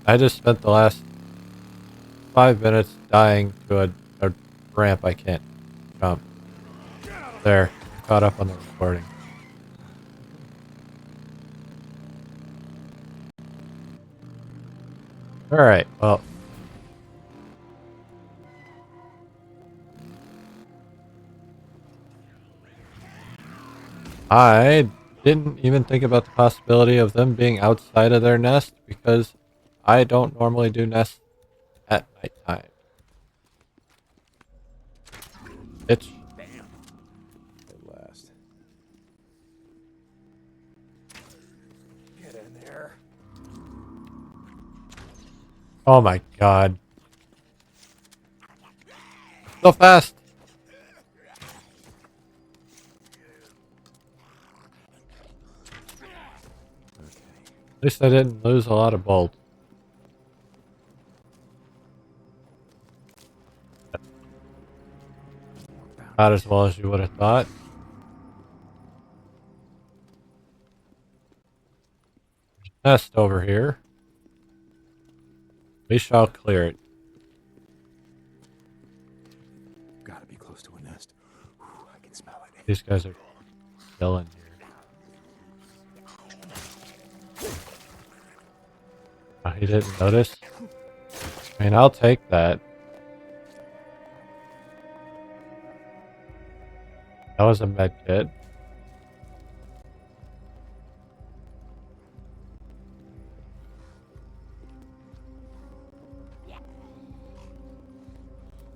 I just spent the last 5 minutes dying to a ramp I can't jump. There, caught up on the recording. Alright, well. I didn't even think about the possibility of them being outside of their nest because I don't normally do nests at nighttime. It's At last. Get in there. oh my god. So fast! At least I didn't lose a lot of bolts. Not as well as you would have thought. Nest over here. We shall clear it. Gotta be close to a nest. Whew, I can smell it. These guys are still in here. Oh, he didn't notice? I mean, I'll take that. That was a med kit.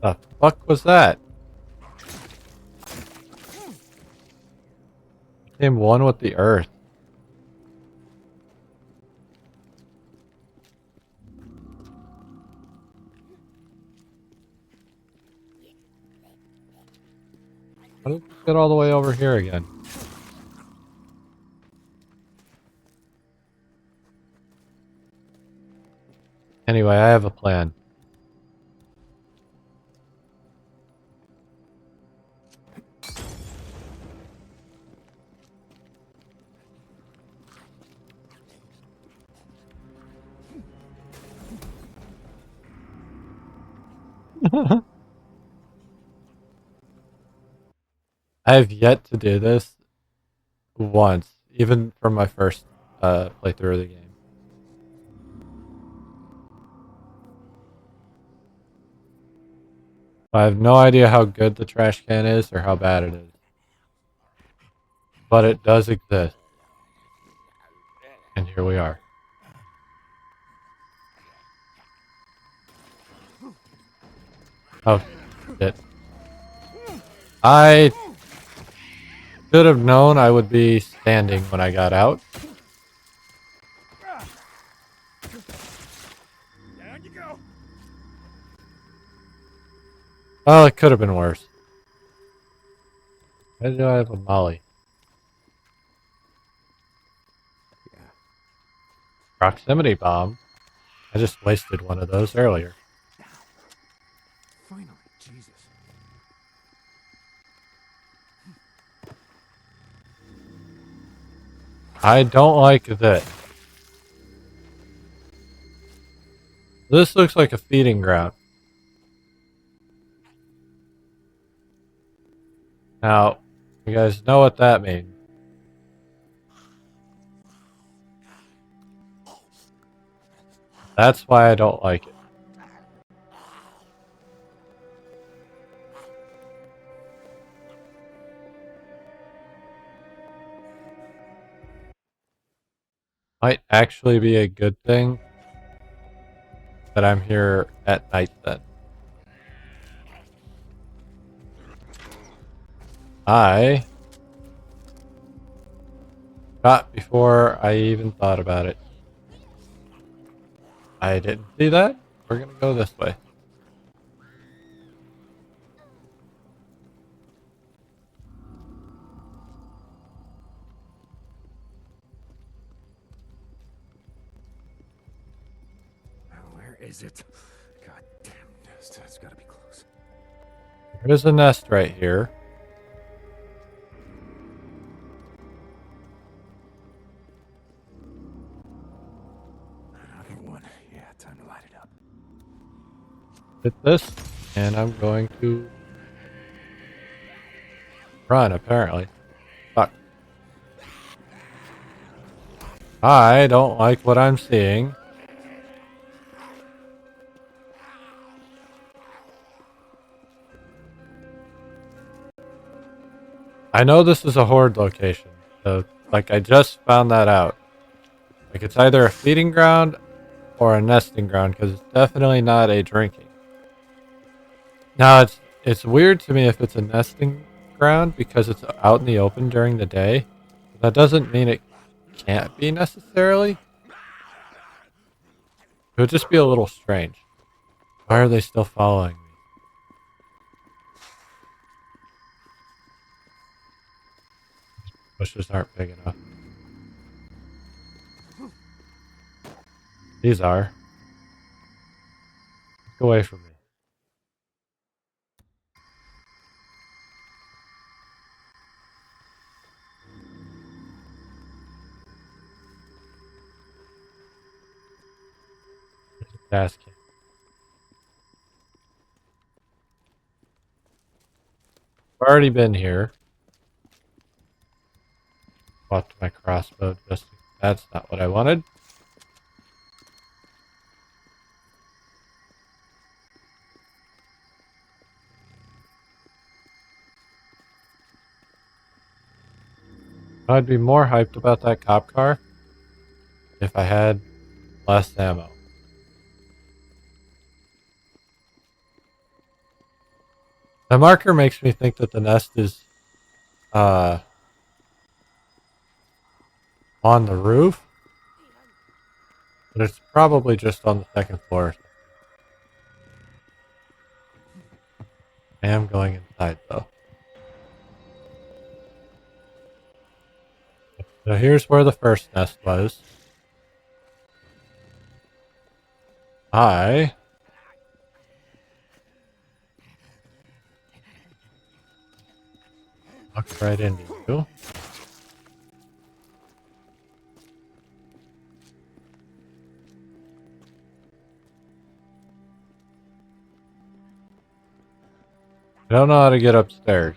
The fuck was that? Became one with the earth. How did we get all the way over here again? Anyway, I have a plan. I have yet to do this once, even from my first playthrough of the game. I have no idea how good the trash can is or how bad it is. But it does exist. And here we are. Oh, shit. I should have known I would be standing when I got out. Down you go. Oh, it could have been worse. Why do I have a molly? Yeah. Proximity bomb? I just wasted one of those earlier. Finally, Jesus. I don't like this. This looks like a feeding ground. Now, you guys know what that means. That's why I don't like it. Might actually be a good thing that I'm here at night then. I shot before I even thought about it. I didn't see that. We're gonna go this way. Where is it? God damn nest. It's gotta be close. There's a nest right here. Another one. Yeah, time hit this, and I'm going to run, apparently. Fuck. I don't like what I'm seeing. I know this is a horde location, so, like, I just found that out. Like, it's either a feeding ground or a nesting ground, because it's definitely not a drinking. Now, it's weird to me if it's a nesting ground, because it's out in the open during the day. But that doesn't mean it can't be necessarily. It would just be a little strange. Why are they still following me? Bushes aren't big enough. These are. Get away from me. There's a gas can. I've already been here. Swapped my crossbow just. That's not what I wanted. I'd be more hyped about that cop car if I had less ammo. The marker makes me think that the nest is uh, on the roof, but it's probably just on the second floor. I am going inside though. So here's where the first nest was. I walked right into you. I don't know how to get upstairs.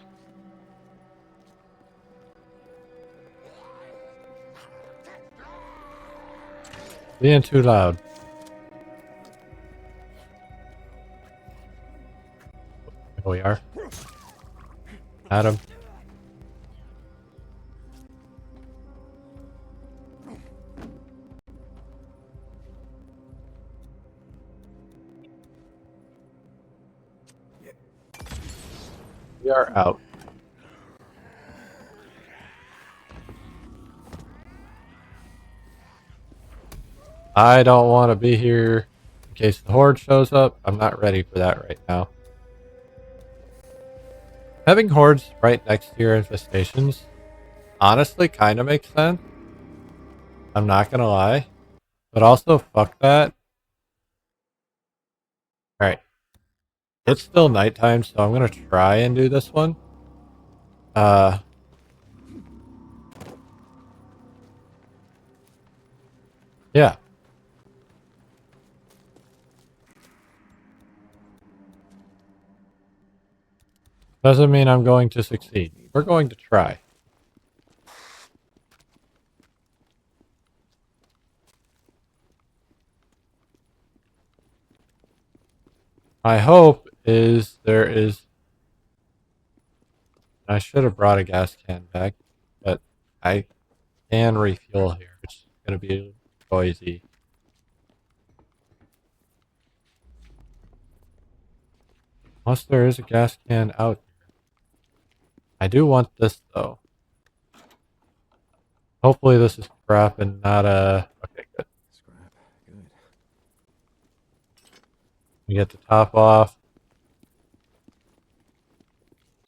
Being too loud. Here we are. Adam. We are out. I don't want to be here in case the horde shows up. I'm not ready for that right now. Having hordes right next to your infestations honestly kind of makes sense. I'm not gonna lie. But also, fuck that. Alright. It's still nighttime, so I'm gonna try and do this one. Uh, yeah. Doesn't mean I'm going to succeed. We're going to try. My hope is there is... I should have brought a gas can back, but I can refuel here. It's going to be noisy. Unless there is a gas can out here. I do want this, though. Hopefully this is crap and not a... Okay, good. Scrap. Good. We get the top off.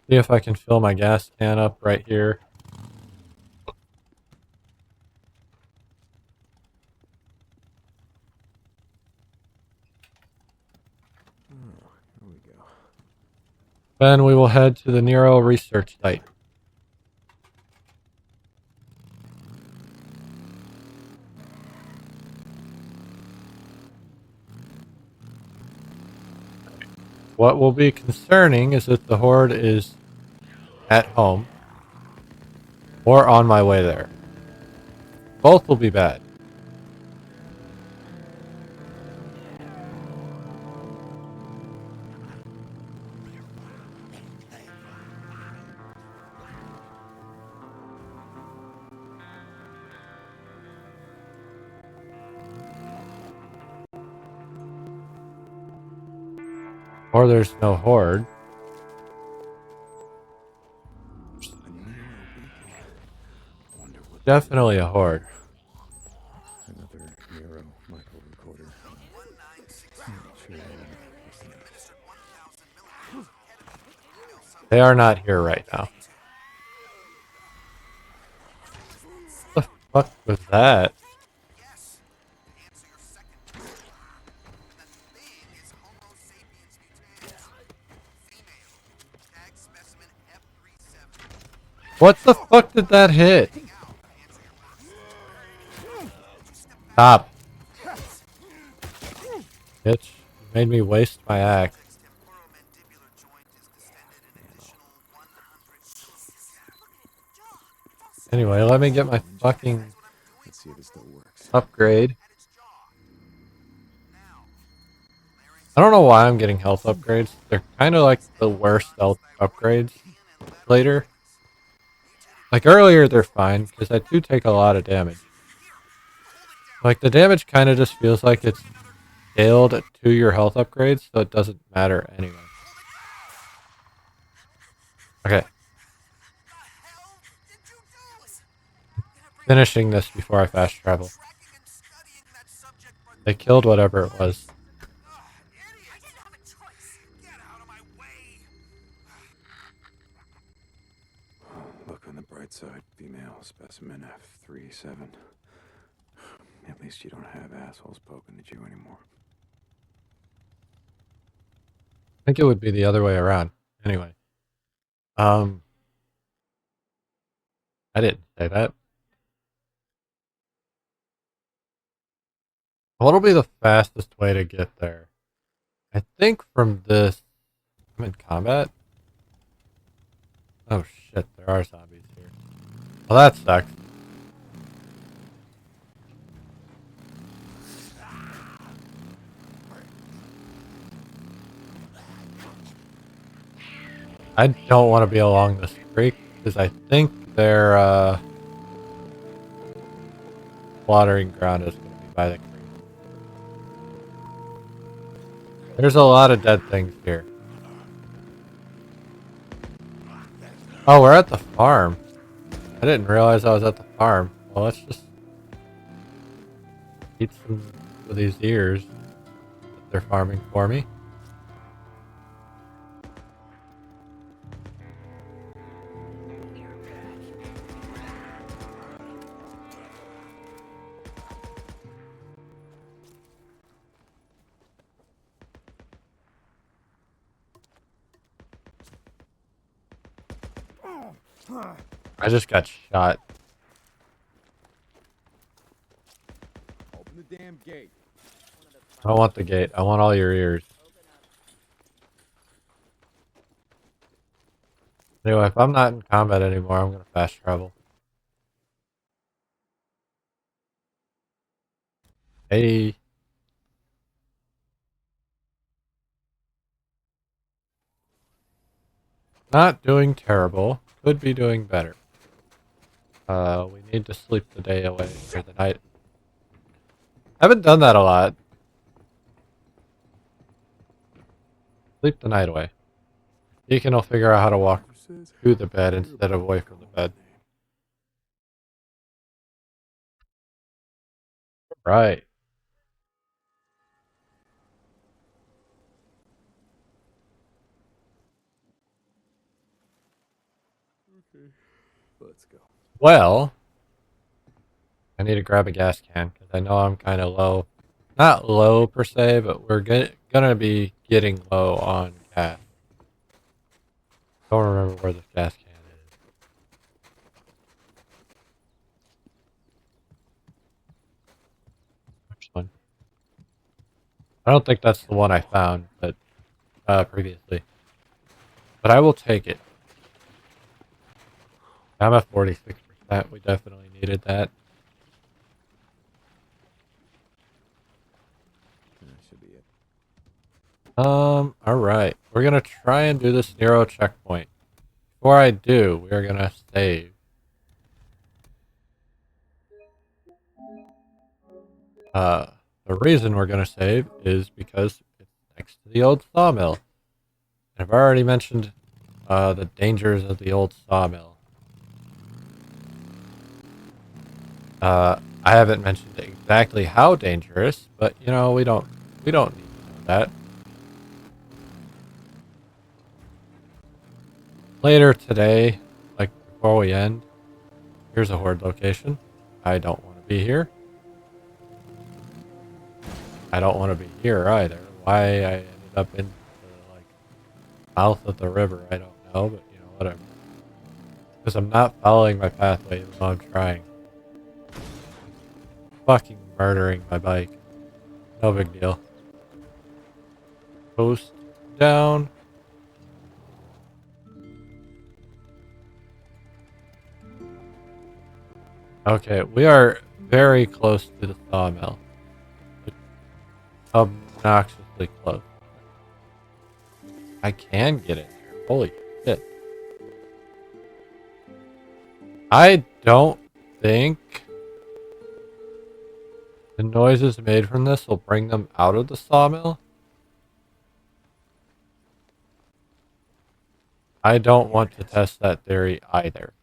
See if I can fill my gas can up right here. Oh, here we go. Then we will head to the Nero research site. What will be concerning is that the horde is at home or on my way there. Both will be bad. Or there's no horde. A Nero beacon. Wonder what that is. Definitely a horde. Another Nero micro recorder. Sure. They are not here right now. What the fuck was that? What the fuck did that hit? Stop. Bitch. You made me waste my axe. Anyway, let me get my fucking Let's see if it still works. upgrade. I don't know why I'm getting health upgrades. They're kind of like the worst health upgrades later. Like earlier, they're fine because I do take a lot of damage. Like the damage kind of just feels like it's scaled to your health upgrades, so it doesn't matter anyway. Okay. Finishing this before I fast travel. They killed whatever it was. Look on the bright side. Female specimen F37. At least you don't have assholes poking at you anymore. I think it would be the other way around. Anyway. I didn't say that. What'll be the fastest way to get there? I think from this... I'm in combat? Oh shit, there are zombies here. Well, that sucks. I don't want to be along this creek because I think their watering ground is going to be by the creek. There's a lot of dead things here. Oh, we're at the farm. I didn't realize I was at the farm. Well, let's just eat some of these ears that they're farming for me. I just got shot. Open the damn gate. I don't want the gate. I want all your ears. Anyway, if I'm not in combat anymore, I'm going to fast travel. Hey. Not doing terrible. Could be doing better. We need to sleep the day away or the night. Haven't done that a lot. Sleep the night away. Deacon will figure out how to walk to the bed instead of away from the bed. Right. Okay. Let's go. Well, I need to grab a gas can because I know I'm kind of low. Not low per se, but we're gonna be getting low on gas. Don't remember where this gas can is. Which one? I don't think that's the one I found, but previously. But I will take it. I'm at 46%. We definitely needed that. That should be it. Alright. We're gonna try and do this Nero checkpoint. Before I do, we're gonna save. The reason we're gonna save is because it's next to the old sawmill. I've already mentioned the dangers of the old sawmill. I haven't mentioned exactly how dangerous, but you know, we don't need to know that. Later today, like before we end, here's a horde location. I don't want to be here. I don't want to be here either. Why I ended up in the like mouth of the river, I don't know, but you know, whatever. Because I'm not following my pathway even though I'm trying. Fucking murdering my bike. No big deal. Post down. Okay, we are very close to the sawmill. Obnoxiously close. I can get in there. Holy shit. I don't think the noises made from this will bring them out of the sawmill. I don't want to test that theory either.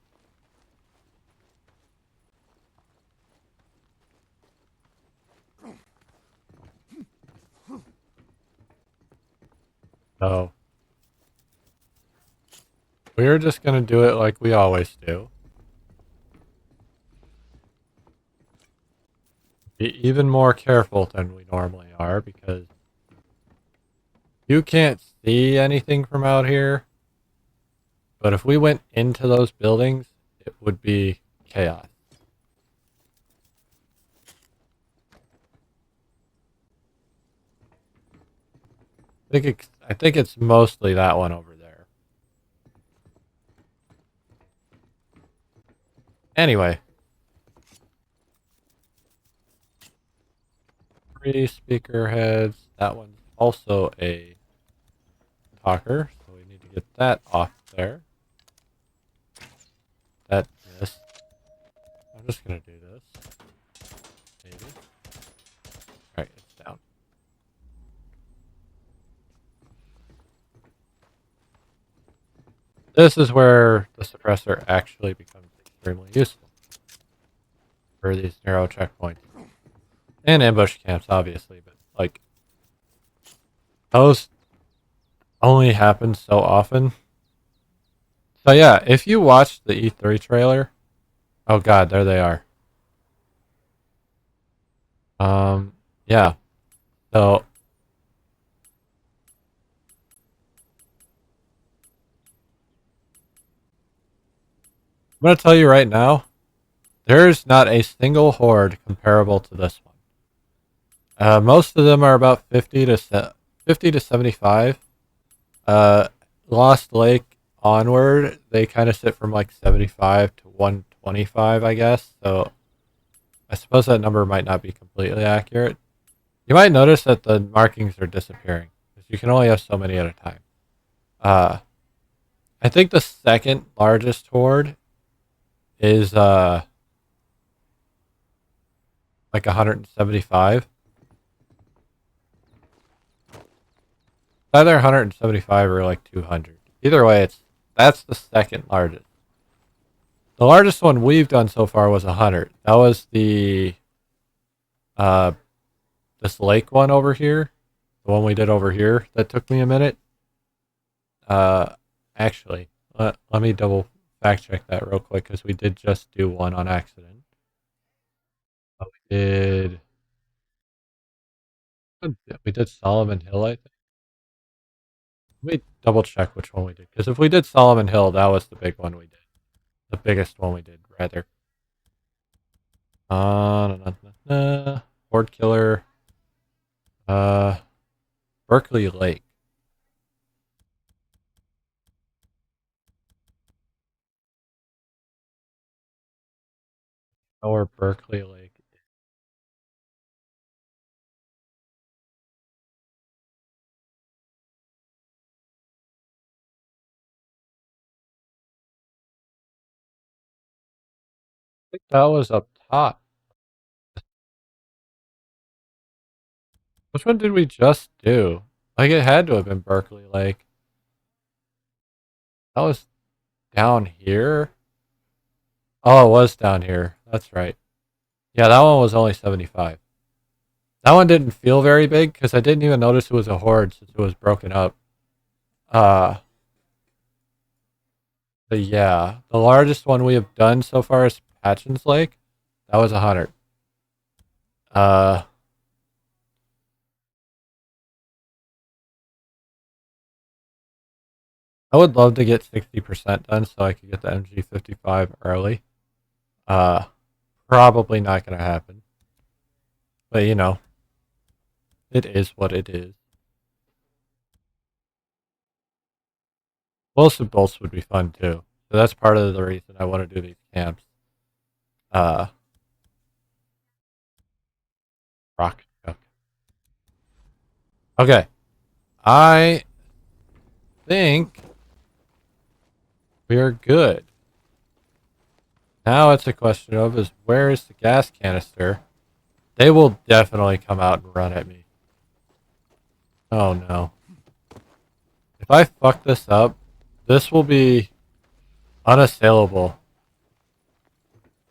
So, we're just gonna do it like we always do. Be even more careful than we normally are because you can't see anything from out here. But if we went into those buildings, it would be chaos. I think it's mostly that one over there. Anyway, 3 speaker heads. That one's also a talker, so we need to get that off there. That missed. I'm just gonna do this. Maybe. Alright, it's down. This is where the suppressor actually becomes extremely useful for these narrow checkpoints. And ambush camps, obviously, but like those only happen so often. So yeah, if you watch the E3 trailer, oh god, there they are. Yeah. So I'm gonna tell you right now, there's not a single horde comparable to this one. Most of them are about 50 to 75. Uh, Lost Lake onward, they kind of sit from like 75 to 125, I guess. So I suppose that number might not be completely accurate. You might notice that the markings are disappearing because you can only have so many at a time. Uh, I think the second largest horde is like 175. Either 175 or like 200. Either way, that's the second largest. The largest one we've done so far was 100. That was the uh this lake one over here, the one we did over here. That took me a minute. Uh, Actually, let me double fact check that real quick because we did just do one on accident. We did we did Solomon Hill, I think. Let me double check which one we did because if we did Solomon Hill, that was the big one we did. The biggest one we did, rather. Horde Killer. Uh, Berkeley Lake. know where Berkeley Lake is. I think that was up top. Which one did we just do? Like, it had to have been Berkeley Lake. That was down here? Oh, it was down here. That's right. Yeah, that one was only 75. That one didn't feel very big because I didn't even notice it was a horde since it was broken up. Uh, but yeah, the largest one we have done so far is Patchen's Lake. That was 100. Uh, I would love to get 60% done so I could get the MG55 early. Uh, Probably not going to happen. But you know, it is what it is. Bolts and bolts would be fun too. So that's part of the reason I want to do these camps. Uh, Rock Chuck. Okay, I think we are good. Now it's a question of is where is the gas canister? They will definitely come out and run at me. Oh no. If I fuck this up, this will be unassailable.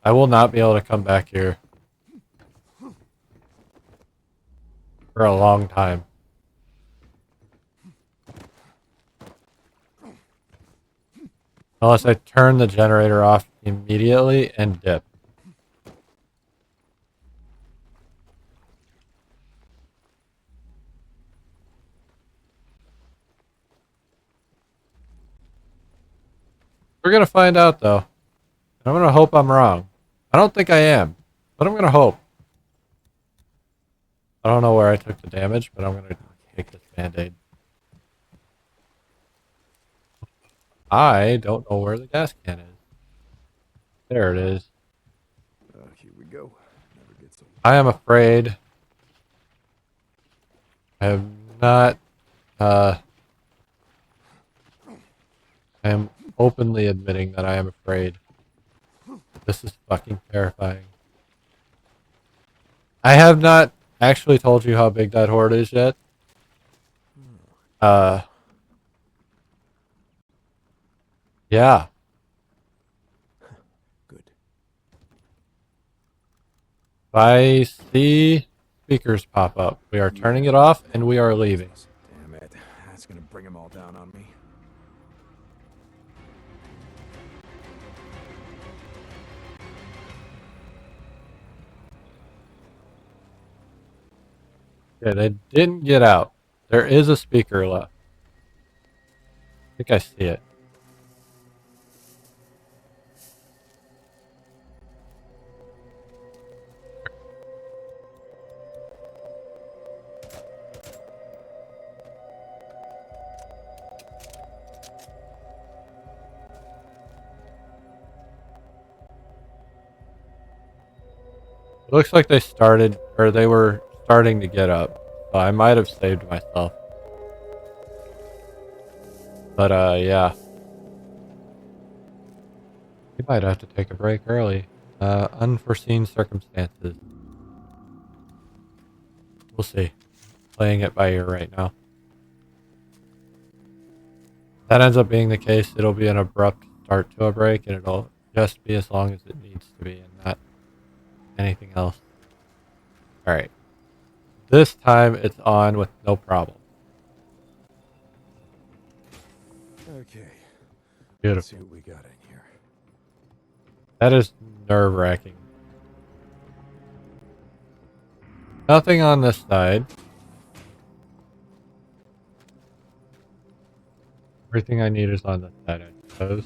I will not be able to come back here for a long time. Unless I turn the generator off immediately and dip. We're gonna find out though. And I'm gonna hope I'm wrong. I don't think I am, but I'm gonna hope. I don't know where I took the damage, but I'm gonna take this band-aid. I don't know where the gas can is. There it is. Here we go. Never gets old. I am afraid. I am not, I am openly admitting that I am afraid. This is fucking terrifying. I have not actually told you how big that horde is yet. Uh, yeah. Good. If I see speakers pop up, we are turning it off and we are leaving. Damn it. That's gonna bring them all down on me. Okay, they didn't get out. There is a speaker left. I think I see it. It looks like they started, or they were starting to get up. So I might have saved myself. But, yeah. We might have to take a break early. Unforeseen circumstances. We'll see. Playing it by ear right now. If that ends up being the case, it'll be an abrupt start to a break, and it'll just be as long as it needs to be, and not anything else. Alright. This time it's on with no problem. Okay. Let's see Beautiful. what we got in here. That is nerve-wracking. Nothing on this side. Everything I need is on this side, I suppose.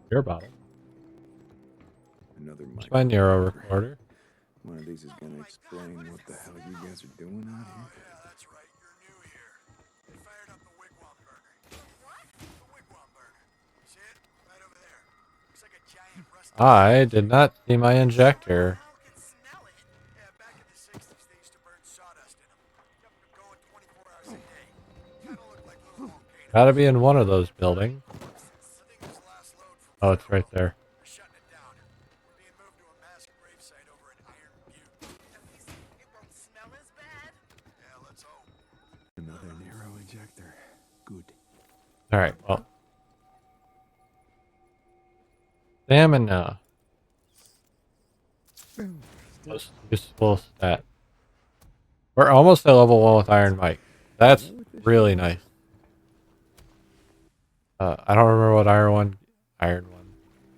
Beer bottle. Another Here's my Nero recorder. One of these is gonna explain what the hell you guys are doing out here. That's right, you're new here. They fired up the wigwam burner. What? The wigwam burner. See it? Right over there. Looks like a giant rusty I did not see my injector. Now can smell it. Yeah, back in the 60s, they used to burn sawdust in them. Going 24 hours a day. Kind of look like little volcanoes. Gotta be in one of those buildings. I think it was the last load from Oh, it's right there. We're shutting it down. We're being moved to a mass grave site over at Iron Butte. At least it won't smell as bad. Yeah, let's hope. Another narrow injector. Good. Alright, well. Stamina. Most useful stat. We're almost at level 1 with Iron Mike. That's really nice. I don't remember what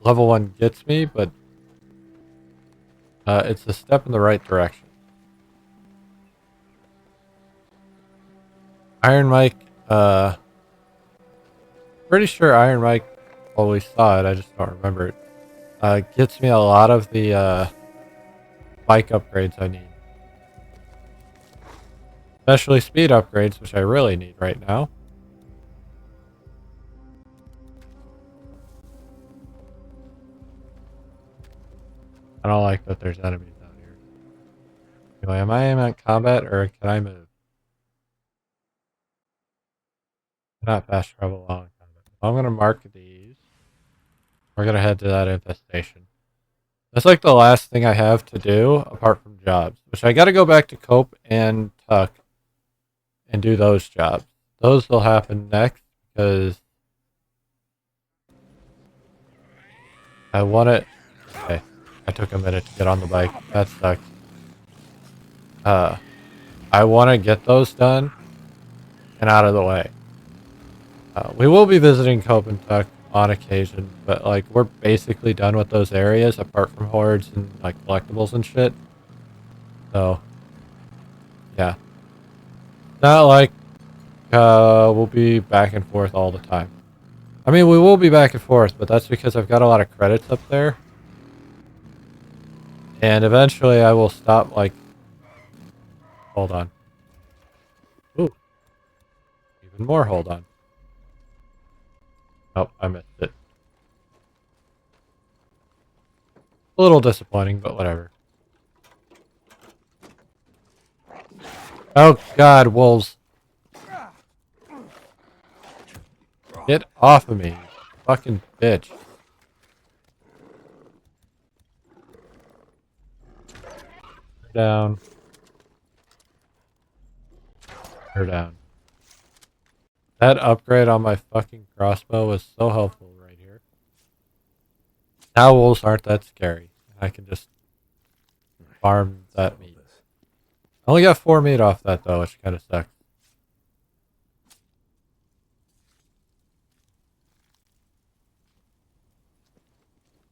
level 1 gets me, but it's a step in the right direction. Iron Mike, pretty sure Iron Mike always saw it, I just don't remember it. Gets me a lot of the bike upgrades I need. Especially speed upgrades, which I really need right now. I don't like that there's enemies out here. Anyway, am I in combat or can I move? Not fast travel long combat. I'm gonna mark these. We're gonna head to that infestation. That's like the last thing I have to do apart from jobs, which I gotta go back to Cope and Tuck and do those jobs. Those will happen next because I want it. Okay, I took a minute to get on the bike. That sucks. I want to get those done and out of the way. We will be visiting Cope and Tuck on occasion, but like we're basically done with those areas apart from hordes and like collectibles and shit. So, yeah, not like we'll be back and forth all the time. I mean, we will be back and forth, but that's because I've got a lot of credits up there. And eventually I will stop, like... Hold on. Ooh. Even more hold on. Oh, I missed it. A little disappointing, but whatever. Oh god, wolves. Get off of me, you fucking bitch. Down. Her down. That upgrade on my fucking crossbow was so helpful right here. Now wolves aren't that scary. I can just farm that meat. I only got 4 meat off that though, which kind of sucks.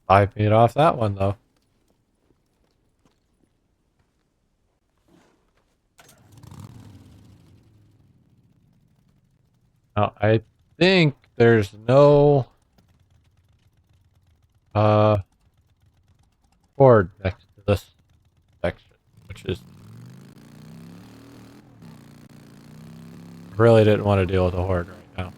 Five meat off that one though. Now I think there's no board next to this section, which is really didn't want to deal with a horde right now.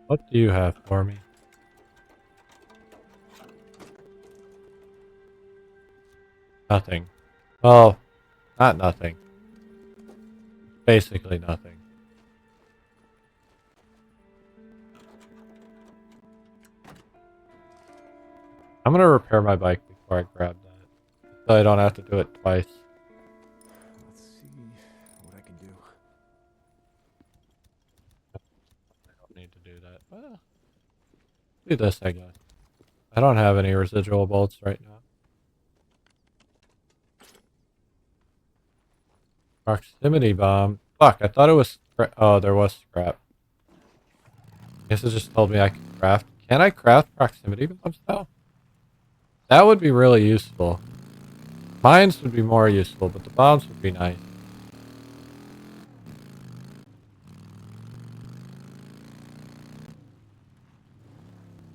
What do you have for me? Nothing. Well, not nothing. Basically nothing. I'm gonna repair my bike before I grab that, so I don't have to do it twice. Let's see what I can do. I don't need to do that. Well, do this, I guess. I don't have any residual bolts right now. Proximity bomb. Fuck, I thought it was oh, there was scrap. Guess it just told me I could craft. Can I craft proximity bombs though? That would be really useful. Mines would be more useful, but the bombs would be nice.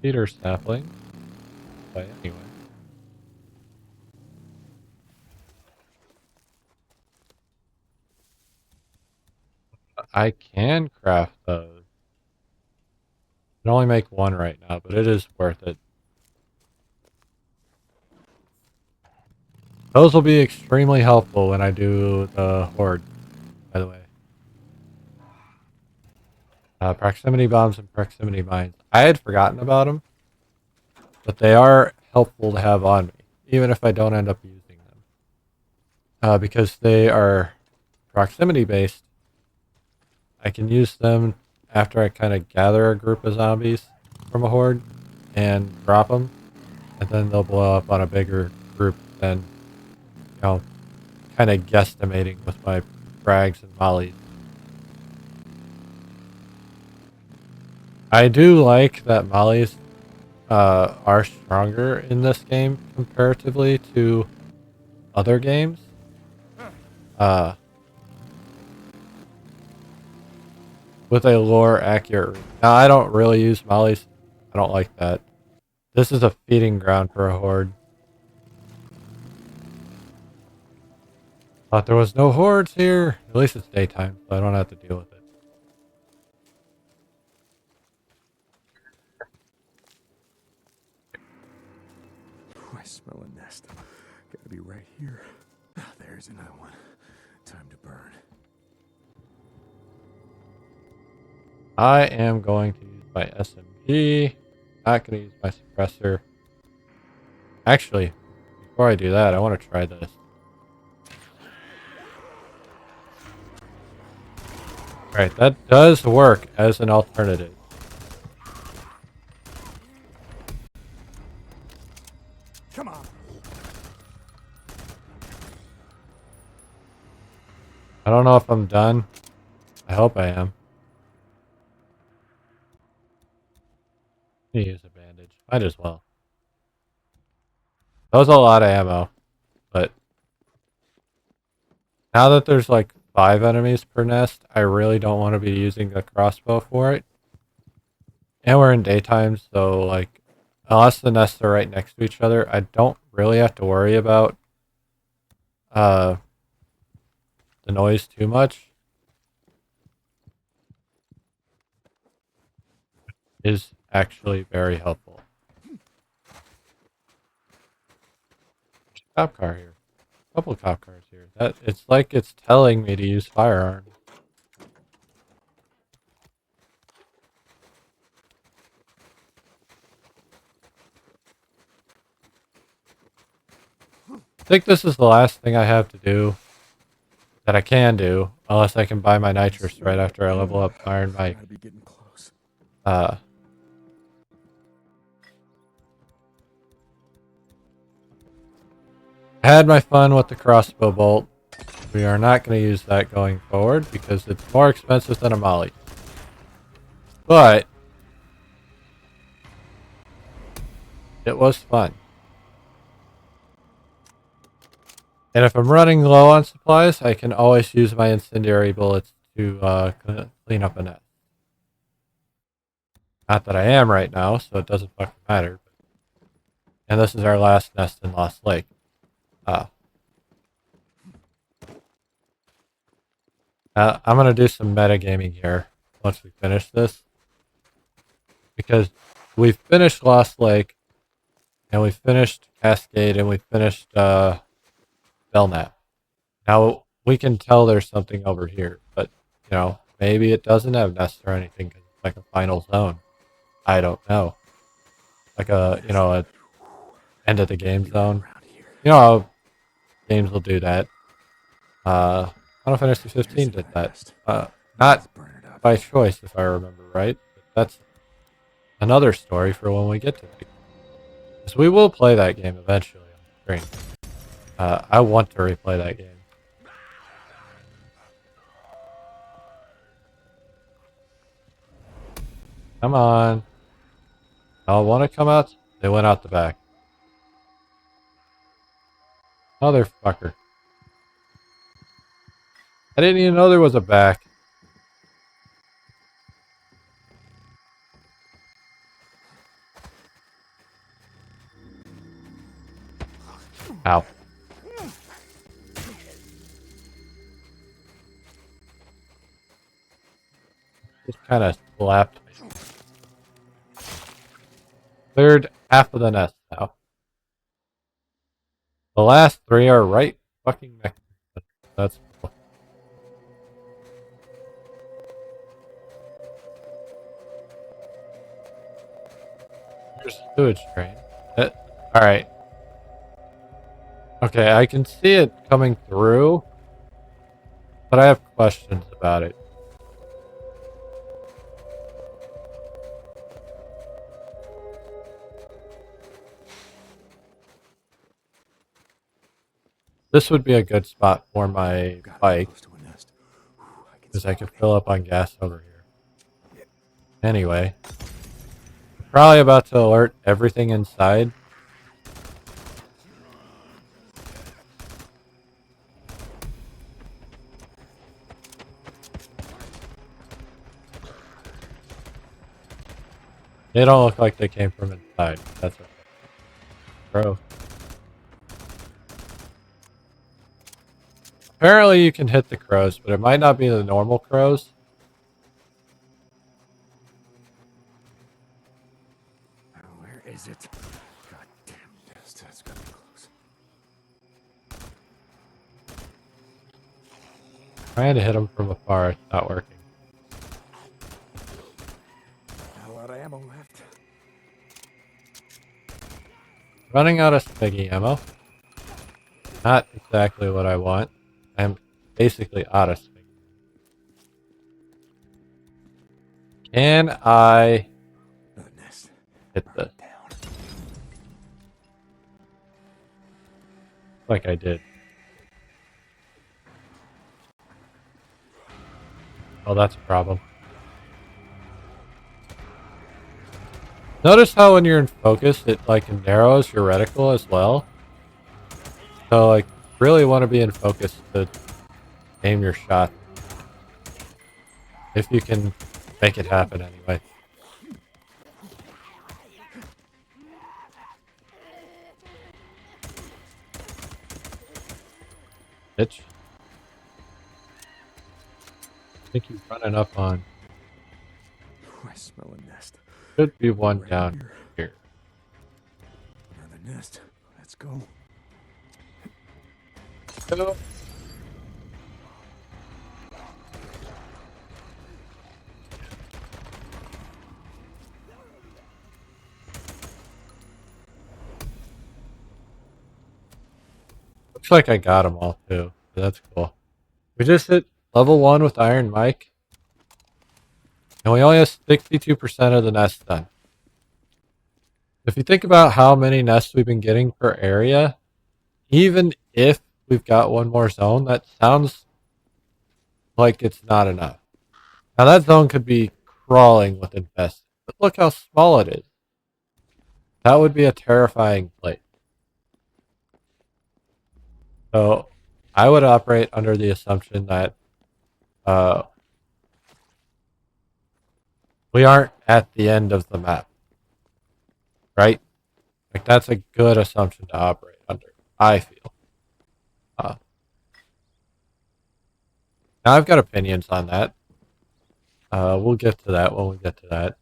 Cedar sapling. But anyway. I can craft those. I can only make one right now, but it is worth it. Those will be extremely helpful when I do the horde, by the way. Proximity bombs and proximity mines. I had forgotten about them, but they are helpful to have on me, even if I don't end up using them. Because they are proximity based, I can use them after I kind of gather a group of zombies from a horde and drop them, and then they'll blow up on a bigger group than, kind of guesstimating with my frags and mollies. I do like that mollies are stronger in this game comparatively to other games. Uh, with a lore accurate. Now, I don't really use mollies. I don't like that. This is a feeding ground for a horde. Thought there was no hordes here. At least it's daytime, so I don't have to deal with it. Ooh, I smell a nest. Gotta be right here. Ah, there's another one. Time to burn. I am going to use my SMG. Not going to use my suppressor. Actually, before I do that, I want to try this. Alright, that does work as an alternative. Come on. I don't know if I'm done. I hope I am. Use a bandage. Might as well. That was a lot of ammo, but now that there's like 5 enemies per nest, I really don't want to be using the crossbow for it. And we're in daytime, so like, unless the nests are right next to each other, I don't really have to worry about uh, the noise too much. It is actually very helpful. Cop car here. Couple cop cars here. That it's like it's telling me to use firearms. I think this is the last thing I have to do that I can do, unless I can buy my nitrous right after I level up Iron Mike. Gotta be getting close. Uh, I had my fun with the crossbow bolt. We are not going to use that going forward because it's more expensive than a molly. But it was fun. And if I'm running low on supplies, I can always use my incendiary bullets to clean up a nest. Not that I am right now, so it doesn't fucking matter. And this is our last nest in Lost Lake. I'm going to do some metagaming here once we finish this. Because we've finished Lost Lake, and we finished Cascade, and we finished Belknap. Now, we can tell there's something over here, but, maybe it doesn't have nests or anything because it's like a final zone. I don't know. Like a end of the game zone. Around here. You know how games will do that. Final Fantasy 15 did that. Not Let's burn it up. by choice, if I remember right. But that's another story for when we get to it. Because we will play that game eventually on screen. I want to replay that game. Come on. Y'all want to come out? They went out the back. Motherfucker. I didn't even know there was a back. Ow. kind of slapped me. Cleared half of the nest now. The last 3 are right fucking next to it. That's cool. Here's a sewage drain. Alright. Okay, I can see it coming through, but I have questions about it. This would be a good spot for my bike, Close to a nest. because I could fill up on gas over here. Anyway, I'm probably about to alert everything inside. They don't look like they came from inside. That's okay. Bro. Apparently you can hit the crows, but it might not be the normal crows. Where is it? God damn nest. That's gotta be close. Trying to hit them from afar, it's not working. Not a lot of ammo left. Running out of Spiggy ammo. Not exactly what I want. I'm basically out of Spiggy. Can I Another nest. hit this? Down. Like I did. Oh, that's a problem. Notice how when you're in focus, it like narrows your reticle as well. So like, really want to be in focus to aim your shot. If you can make it happen anyway. Bitch. I think you're running up on. I smell a nest. Should be one Right down here. Another nest. Let's go. Go. Looks like I got them all too. So that's cool. We just hit level 1 with Iron Mike. And we only have 62% of the nests done. If you think about how many nests we've been getting per area, even if we've got one more zone, that sounds like it's not enough. Now that zone could be crawling with infested, but look how small it is. That would be a terrifying place. So I would operate under the assumption that we aren't at the end of the map. Right? Like that's a good assumption to operate under, I feel. Now I've got opinions on that. We'll get to that when we get to that.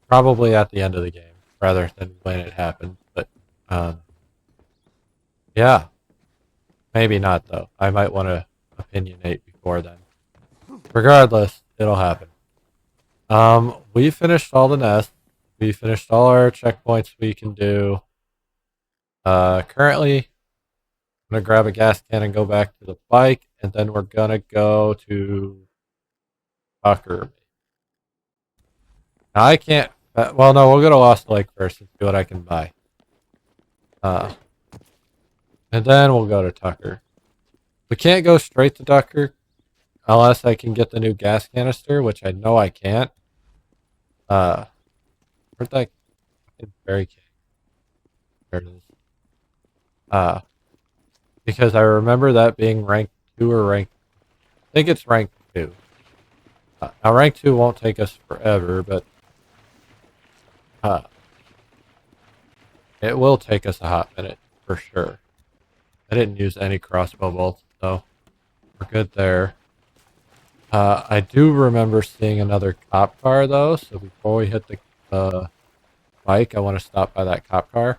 Probably at the end of the game, rather than when it happens. But yeah, maybe not though. I might want to opinionate before then. Regardless, it'll happen. We finished all the nests. We finished all our checkpoints we can do. Currently, I'm gonna grab a gas can and go back to the bike, and then we're gonna go to Tucker. Now I can't. Well, no, we'll go to Lost Lake first and see what I can buy. And then we'll go to Tucker. We can't go straight to Tucker unless I can get the new gas canister, which I know I can't. Where'd that berry cake? There it is. Because I remember that being rank 2 or rank. I think it's rank 2. Now rank 2 won't take us forever, but it will take us a hot minute for sure. I didn't use any crossbow bolts, so we're good there. I do remember seeing another cop car though, so before we hit the bike, I want to stop by that cop car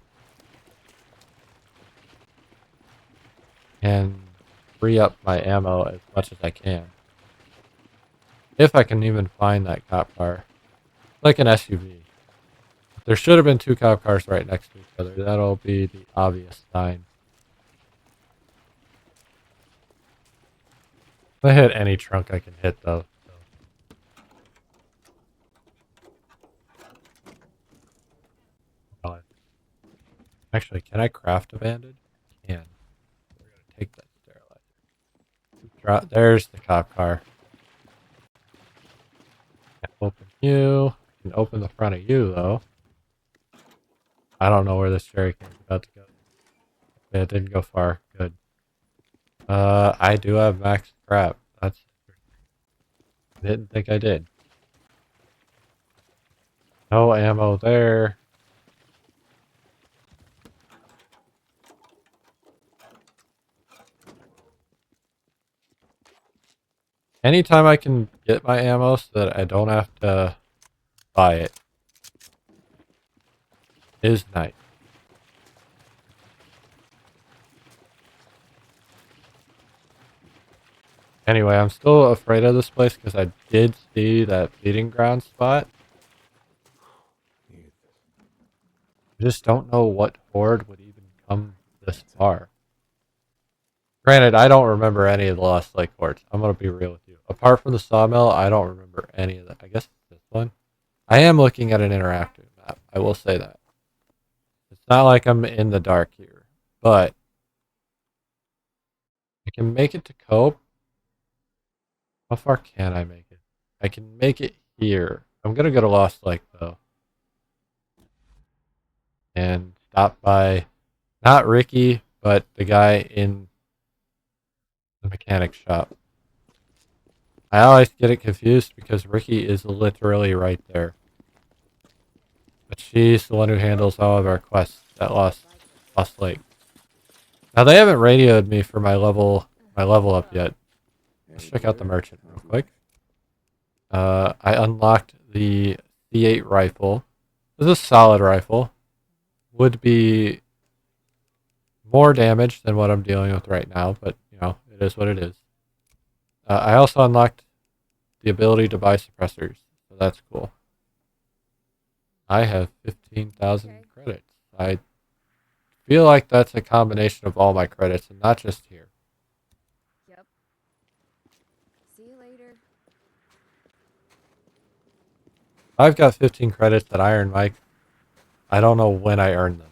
and free up my ammo as much as I can. If I can even find that cop car. Like an SUV. There should have been two cop cars right next to each other. That'll be the obvious sign. I hit any trunk I can hit though. So. Actually, can I craft a bandage? Can. We're gonna take that sterilizer. There's the cop car. Can't open you. I can open the front of you though. I don't know where this jerry can's about to go. Yeah, it didn't go far. Good. I do have max crap. That's. I didn't think I did. No ammo there. Anytime I can get my ammo so that I don't have to buy it is nice. Anyway, I'm still afraid of this place because I did see that feeding ground spot. Needed this. I just don't know what horde would even come this far. Granted, I don't remember any of the Lost Lake hordes. I'm going to be real with you. Apart from the sawmill, I don't remember any of that. I guess it's this one. I am looking at an interactive map. I will say that. It's not like I'm in the dark here, but I can make it to Cope. How far can I make it? I can make it here. I'm going to go to Lost Lake, though. And stop by, not Ricky, but the guy in the mechanic shop. I always get it confused because Ricky is literally right there. But she's the one who handles all of our quests at Lost Lake. Now they haven't radioed me for my level up yet. Let's check out the merchant real quick. I unlocked the C8 rifle. This is a solid rifle. Would be more damage than what I'm dealing with right now, but you know, it is what it is. I also unlocked the ability to buy suppressors, so that's cool. I have 15,000 credits. I feel like that's a combination of all my credits and not just here. Yep. See you later. I've got 15 credits at Iron Mike. I don't know when I earned them.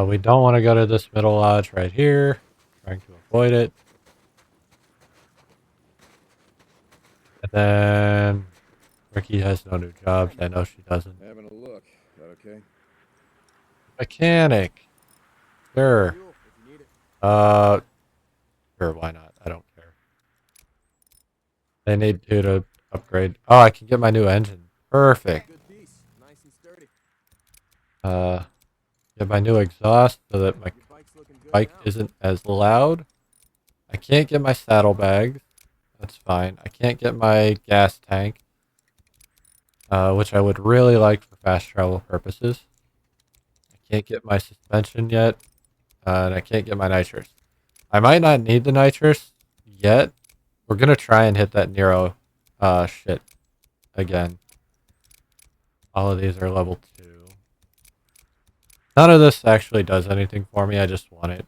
We don't want to go to this middle lodge right here. Trying to avoid it. And then Ricky has no new jobs. I know she doesn't. Having a look. Is that okay? Mechanic. Sure. Fuel, if you need it. Sure, why not? I don't care. They need to upgrade. Oh, I can get my new engine. Perfect. Good piece. Nice and sturdy. Get my new exhaust so that my Your bike's looking good bike now. isn't as loud. I can't get my saddlebags. That's fine. I can't get my gas tank, which I would really like for fast travel purposes. I can't get my suspension yet, and I can't get my nitrous. I might not need the nitrous yet. We're gonna try and hit that Nero shit again. All of these are level 2. None of this actually does anything for me. I just want it.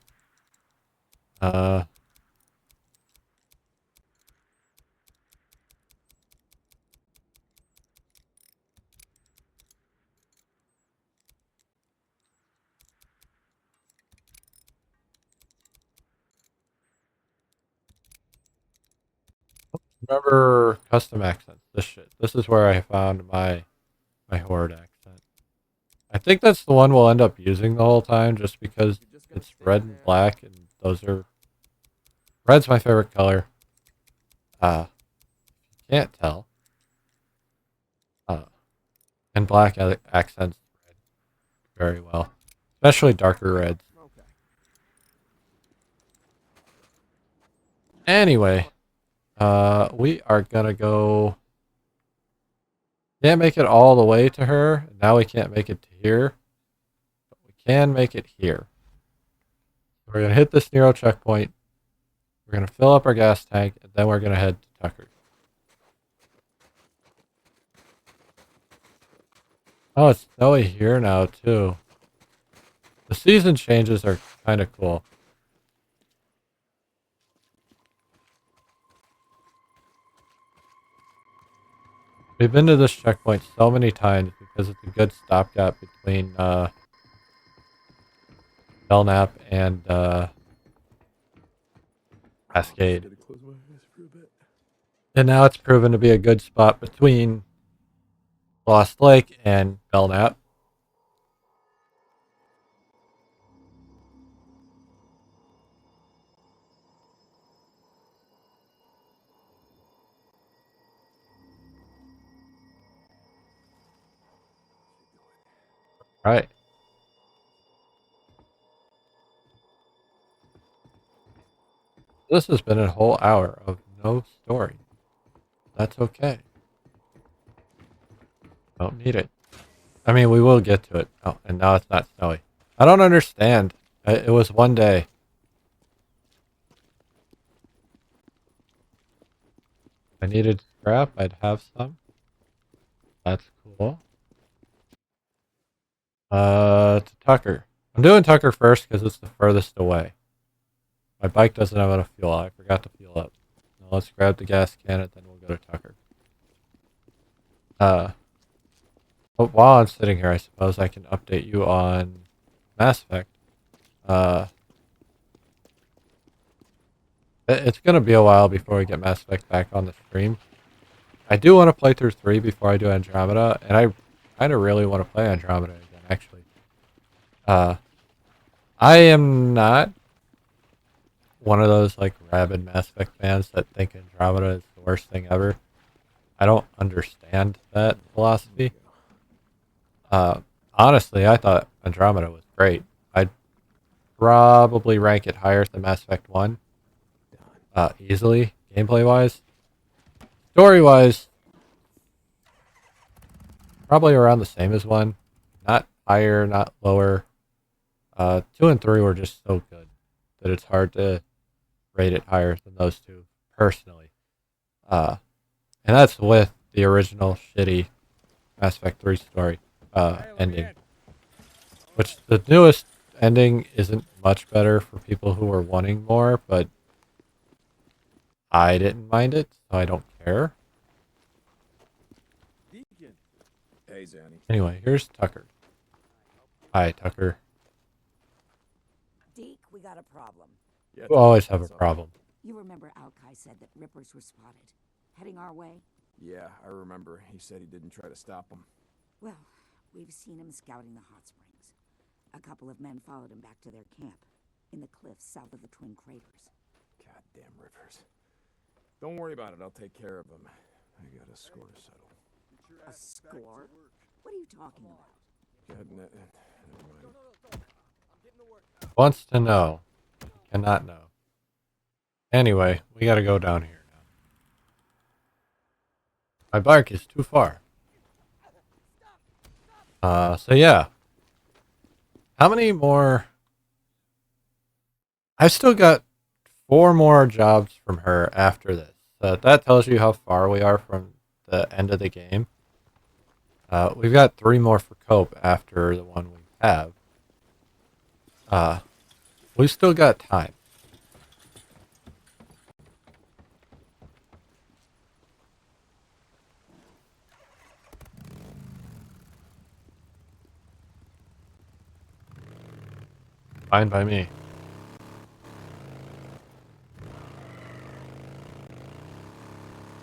Remember custom accents. This shit. This is where I found my horde accent. I think that's the one we'll end up using the whole time, just because You're just gonna it's stand red and there. black, and those are red's my favorite color. Can't tell. And black accents red very well, especially darker reds. Okay. Anyway, we are gonna go. Can't make it all the way to her. Now we can't make it to here. But we can make it here. We're gonna hit this Nero checkpoint. We're gonna fill up our gas tank, and then we're gonna head to Tucker. Oh, it's snowy here now too. The season changes are kind of cool. We've been to this checkpoint so many times because it's a good stopgap between Belknap and Cascade. Gotta close my eyes for a bit. And now it's proven to be a good spot between Lost Lake and Belknap. Right. This has been a whole hour of no story. That's okay. Don't need it. I mean, we will get to it. Oh, and now it's not snowy. I don't understand. It was one day. If I needed scrap, I'd have some. That's cool. To Tucker. I'm doing Tucker first because it's the furthest away. My bike doesn't have enough fuel. I forgot to fuel up. Now let's grab the gas can and then we'll go to Tucker. But while I'm sitting here, I suppose I can update you on Mass Effect. It's gonna be a while before we get Mass Effect back on the stream. I do want to play through 3 before I do Andromeda, and I kind of really want to play Andromeda again, actually. I am not one of those like rabid Mass Effect fans that think Andromeda is the worst thing ever. I don't understand that philosophy. Honestly, I thought Andromeda was great. I'd probably rank it higher than Mass Effect 1. Easily, gameplay-wise. Story-wise, probably around the same as 1. Not higher, not lower. 2 and 3 were just so good that it's hard to rate it higher than those two, personally. And that's with the original shitty Mass Effect 3 story ending. Which the newest ending isn't much better for people who are wanting more, but I didn't mind it, so I don't care. Hey, Zanny. Anyway, here's Tucker. Hi, Tucker. Deke, we got a problem. Yeah, You always have a problem. You remember Alkai said that Rippers were spotted, heading our way? Yeah, I remember. He said he didn't try to stop them. Well, we've seen him scouting the hot springs. A couple of men followed him back to their camp, in the cliffs south of the Twin Craters. Goddamn Rivers. Don't worry about it. I'll take care of them. I got a score to settle. A score? What are you talking about? Never mind. Wants to know. Cannot know. Anyway, we gotta go down here now. My bike is too far. So yeah. How many more? I've still got 4 more jobs from her after this. So that tells you how far we are from the end of the game. We've got 3 more for Cope after the one we have. We've still got time. Fine by me.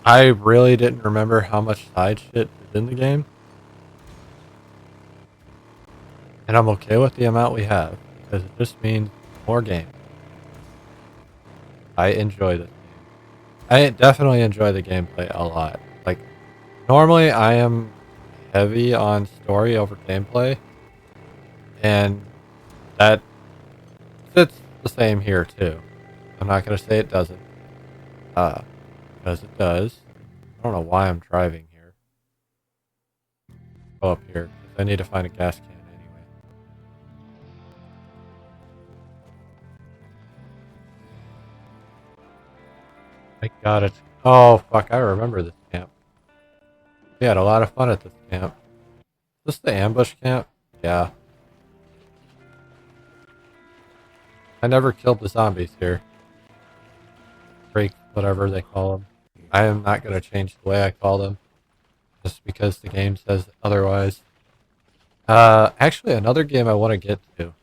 I really didn't remember how much side shit is in the game. And I'm okay with the amount we have, because it just means more game. I enjoy this game. I definitely enjoy the gameplay a lot. Like, normally I am heavy on story over gameplay, and that sits the same here too. I'm not going to say it doesn't. Because it does. I don't know why I'm driving here. Go up here, because I need to find a gas can anyway. I got it. Oh, fuck, I remember this camp. We had a lot of fun at this camp. Is this the ambush camp? Yeah. I never killed the zombies here. Freak, whatever they call them. I am not going to change the way I call them. Just because the game says otherwise. Actually, another game I want to get to.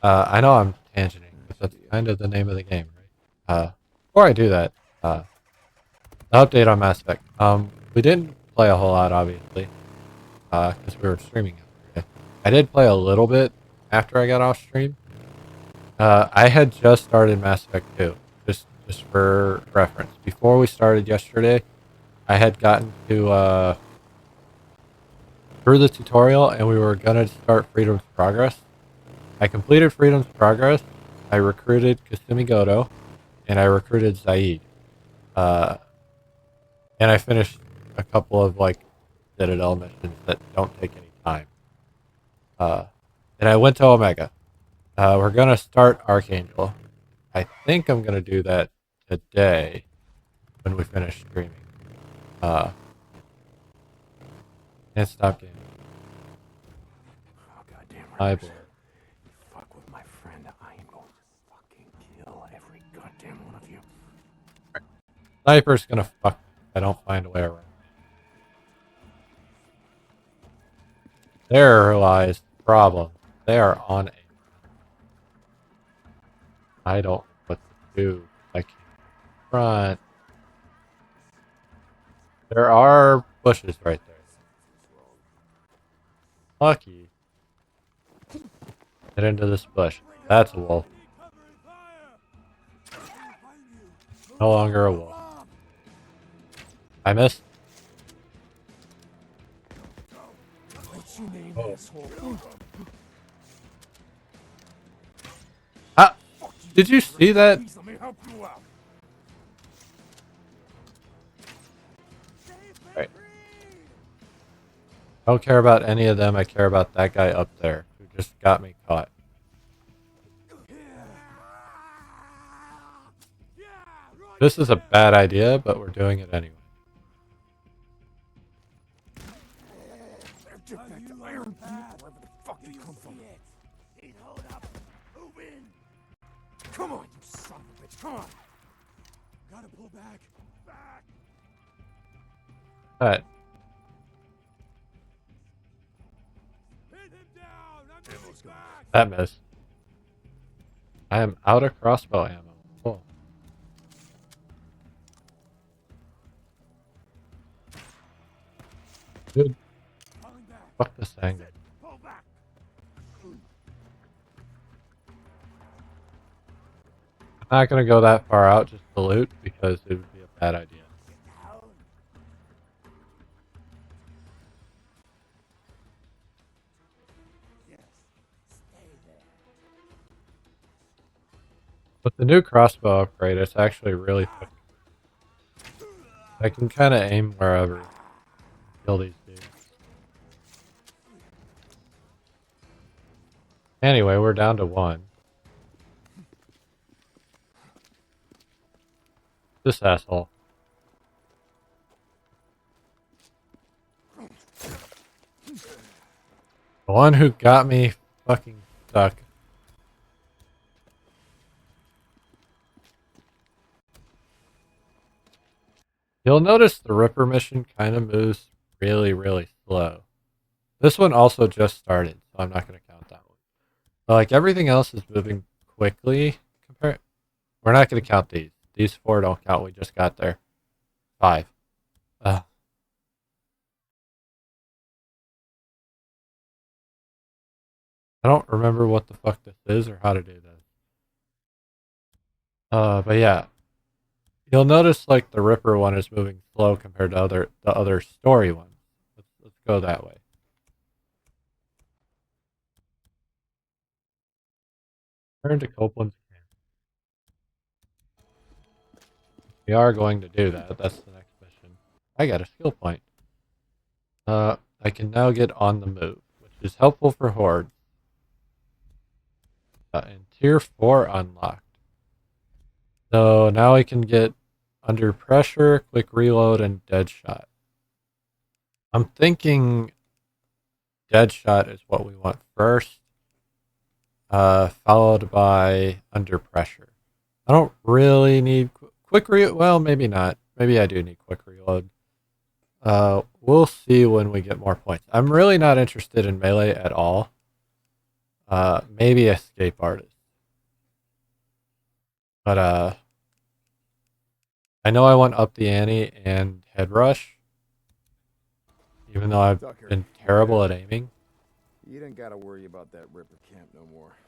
I know I'm tangenting, but that's kind of the name of the game, right? Before I do that, update on Mass Effect. We didn't play a whole lot, obviously, because we were streaming yesterday. I did play a little bit after I got off stream. I had just started Mass Effect 2, just for reference. Before we started yesterday, I had gotten to through the tutorial, and we were gonna start Freedom's Progress. I completed Freedom's Progress. I recruited Kasumi Goto, and I recruited Zaid. Uh, and I finished a couple of like Citadel missions that don't take any time. And I went to Omega. We're gonna start Archangel. I think I'm gonna do that today when we finish streaming. Uh, can't stop gaming. Oh, goddamn I right. believe. You fuck with my friend, I am going to fucking kill every goddamn one of you. Sniper's gonna fuck. I don't find a way around. There lies the problem. They are on a. I don't know what to do. I can't front. There are bushes right there. Lucky. Get into this bush. That's a wolf. No longer a wolf. I missed. Oh. Ah, did you see that? Let me help you out. Right. I don't care about any of them. I care about that guy up there who just got me caught. This is a bad idea, but we're doing it anyway. Get back to Iron Peak, wherever the fuck you come from. Come on, you son of a bitch, come on. Gotta pull back. Alright. Pin him down. I'm moving back. That missed. I am out of crossbow ammo. Cool. Dude, Falling back. fuck this angle. Pull back. I'm not gonna go that far out just to loot because it would be a bad idea. With the new crossbow upgrade, it's actually really quick. I can kind of aim wherever. Kill these dudes. Anyway, we're down to one. This asshole. The one who got me fucking stuck. You'll notice the Ripper mission kind of moves really, really slow. This one also just started, so I'm not going to count that one. But like everything else is moving quickly. We're not going to count these. These four don't count. We just got there. 5. I don't remember what the fuck this is or how to do this. But yeah. You'll notice like the Ripper one is moving slow compared to the other story ones. Let's go that way. Turn to Copeland's camp. We are going to do that. That's the next mission. I got a skill point. I can now get on the move, which is helpful for Horde. And Tier 4 unlocked. So now we can get under pressure, quick reload, and dead shot. I'm thinking dead shot is what we want first, followed by under pressure. I don't really need quick reload. Well, maybe not. Maybe I do need quick reload. We'll see when we get more points. I'm really not interested in melee at all. Maybe escape artist. But I know I want up the ante and head rush, even though I've Tucker, been terrible at aiming. You don't gotta worry about that Ripper camp no more.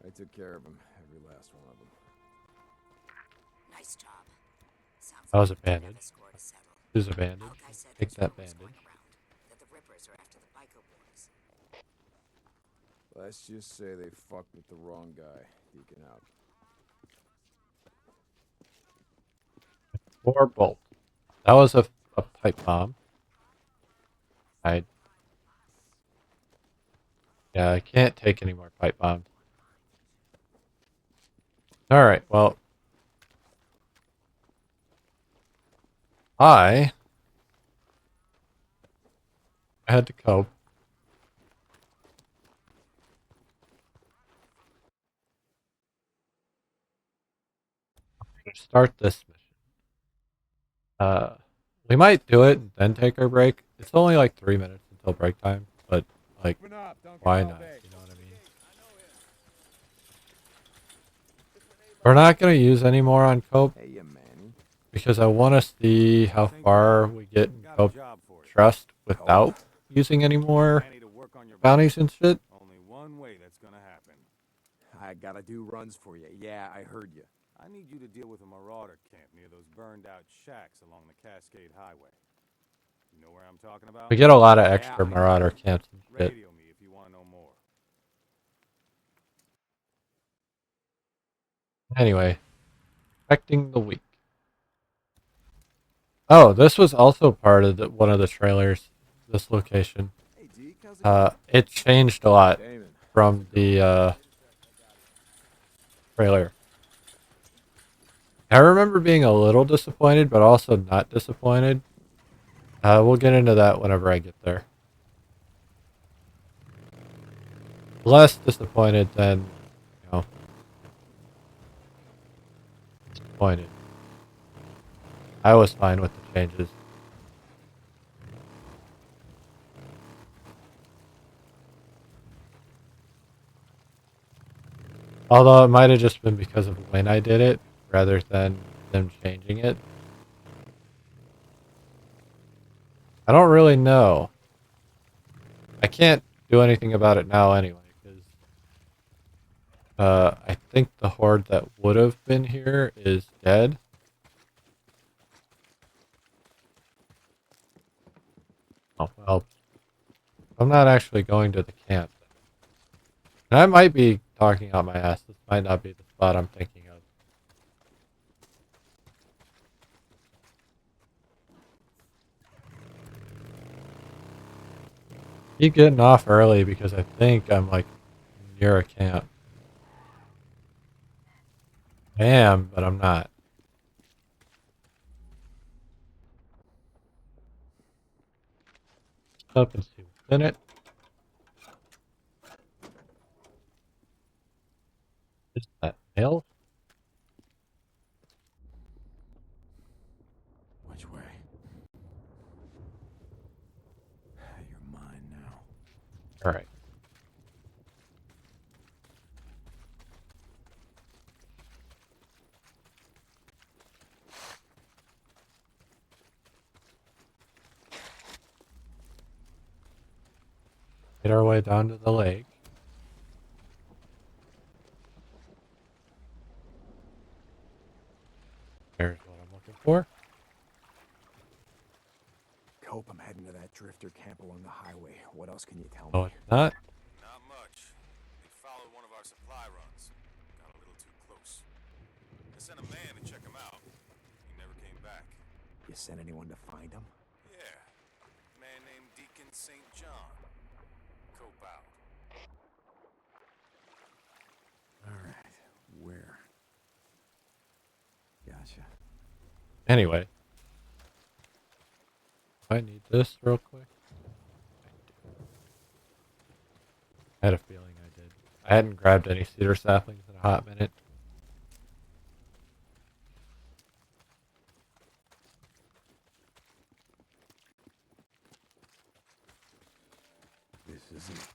I took care of them, every last one of them. Nice job. Sounds That was a like we have bandage. the score to settle. Who's a bandage? Hawkeye said Take there's that rumors bandage. going around that the Rippers are after the Bico boys. Let's just say they fucked with the wrong guy, Deacon out. Or bolt. That was a pipe bomb. Yeah, I can't take any more pipe bombs. Alright, well. I had to cope. I'm gonna start this mission. We might do it and then take our break. It's only like 3 minutes until break time, but like, why not? You know what I mean? We're not gonna use any more on cope Hey, you Manny. because I want to see how far we get in cope trust without using any more bounties and shit. Only one way that's gonna happen. I gotta do runs for you. Yeah, I heard you. I need you to deal with a marauder camp near those burned out shacks along the Cascade Highway. You know where I'm talking about? We get a lot of extra marauder camps and shit. Radio me if you want to know more. Anyway, affecting the week. Oh, this was also part of one of the trailers. This location. Hey, Deke, how's it It changed a lot Damon. from the trailer. I remember being a little disappointed, but also not disappointed. We'll get into that whenever I get there. Less disappointed than, disappointed. I was fine with the changes. Although it might have just been because of when I did it, rather than them changing it. I don't really know. I can't do anything about it now anyway, because I think the horde that would have been here is dead. Oh, well, I'm not actually going to the camp. And I might be talking out my ass. This might not be the spot I'm thinking of. Keep getting off early because I think I'm like near a camp. I am, but I'm not. Up and see what's in it. Is that mail? Which way? You're mine now. Alright. Made our way down to the lake. There's what I'm looking for. Cope, I'm heading to that drifter camp along the highway. What else can you tell Oh, me? it's not? Not much. They followed one of our supply runs. Got a little too close. I sent a man to check them out. back. You sent anyone to find him? Yeah. Man named Deacon St. John. Cope out. Alright, where? Gotcha. Anyway. Do I need this real quick? I had a feeling I did. I hadn't grabbed any cedar saplings in a hot minute. This isn't...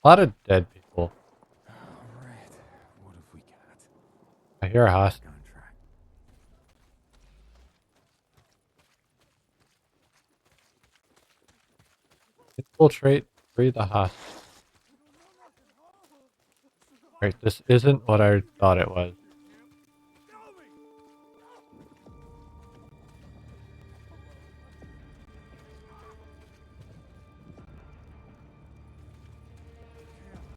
A lot of dead people. Alright, what have we got? I hear a hostage. Contract. Infiltrate, free the hostage. Right, this isn't what I thought it was.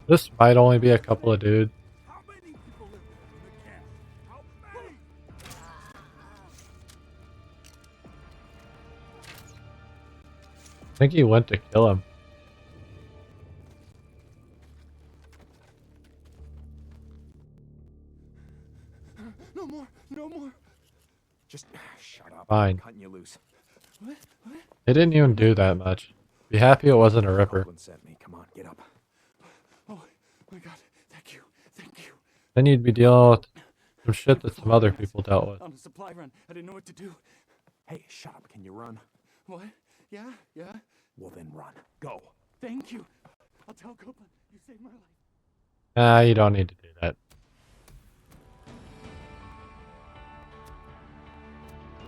This might only be a couple of dudes. How many people live in the camp? How many? I think he went to kill him. No more, no more. Just shut up. Fine. Cutting you loose. What? What? They didn't even do that much. Be happy it wasn't a ripper. Oakland sent me. Come on, get up. Oh my God! Thank you, thank you. Then you'd be dealing with some shit that some other people dealt with. On a supply run, I didn't know what to do. Hey, shut up. Can you run? What? Yeah, yeah. Well then run. Go. Thank you. I'll tell Copeland you saved my life. Nah, you don't need to do that.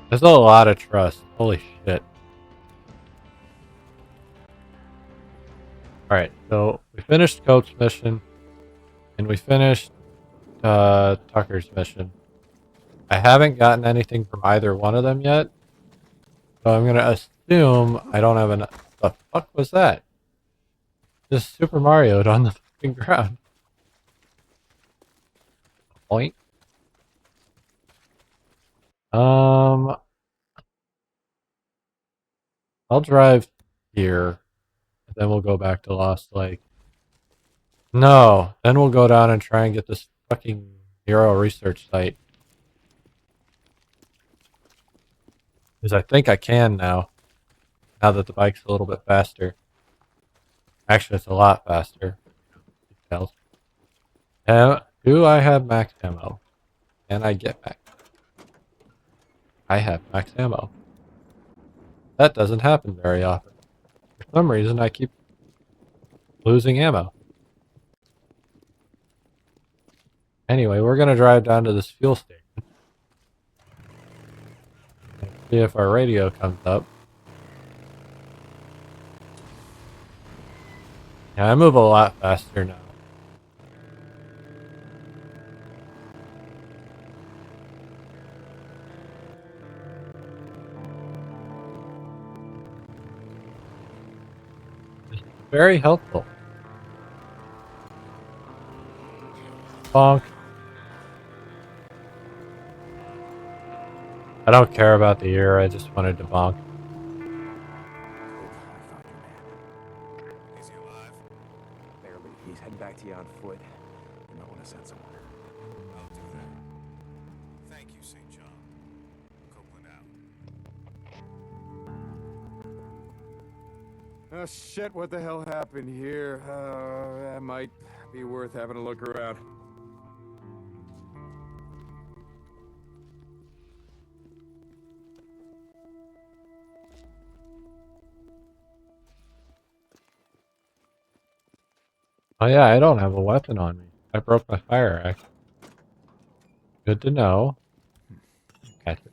There's a lot of trust. Holy shit. Alright, so we finished Cope's mission, and we finished Tucker's mission. I haven't gotten anything from either one of them yet, so I'm gonna assume I don't have enough. The fuck was that? Just Super Mario'd on the fucking ground. Point. I'll drive here, and then we'll go back to Lost Lake. No, then we'll go down and try and get this fucking Hero research site. Because I think I can now. Now that the bike's a little bit faster. Actually, it's a lot faster. Details. Do I have max ammo? Can I get max? I have max ammo. That doesn't happen very often. For some reason, I keep losing ammo. Anyway, we're going to drive down to this fuel station. And see if our radio comes up. Yeah, I move a lot faster now. It's very helpful. Bonk. I don't care about the year, I just wanted to bonk. Is he alive? Barely. He's heading back to you on foot. You might want to send someone. I'll do that. Thank you, St. John. Copeland out. Oh shit, what the hell happened here? That might be worth having a look around. Oh yeah, I don't have a weapon on me. I broke my fire axe. Good to know. Catch it.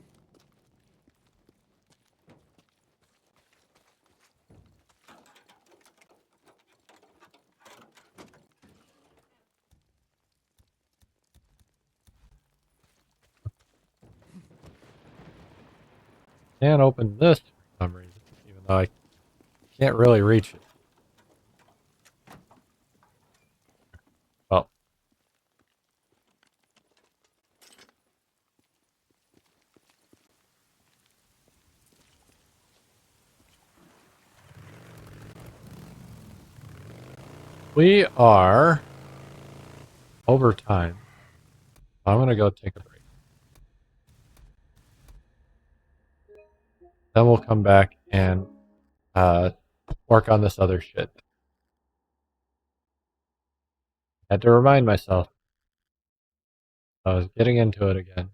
Can't open this for some reason, even though I can't really reach it. Well, We are over time. I'm gonna go take a break. Then we'll come back and work on this other shit. Had to remind myself. I was getting into it again.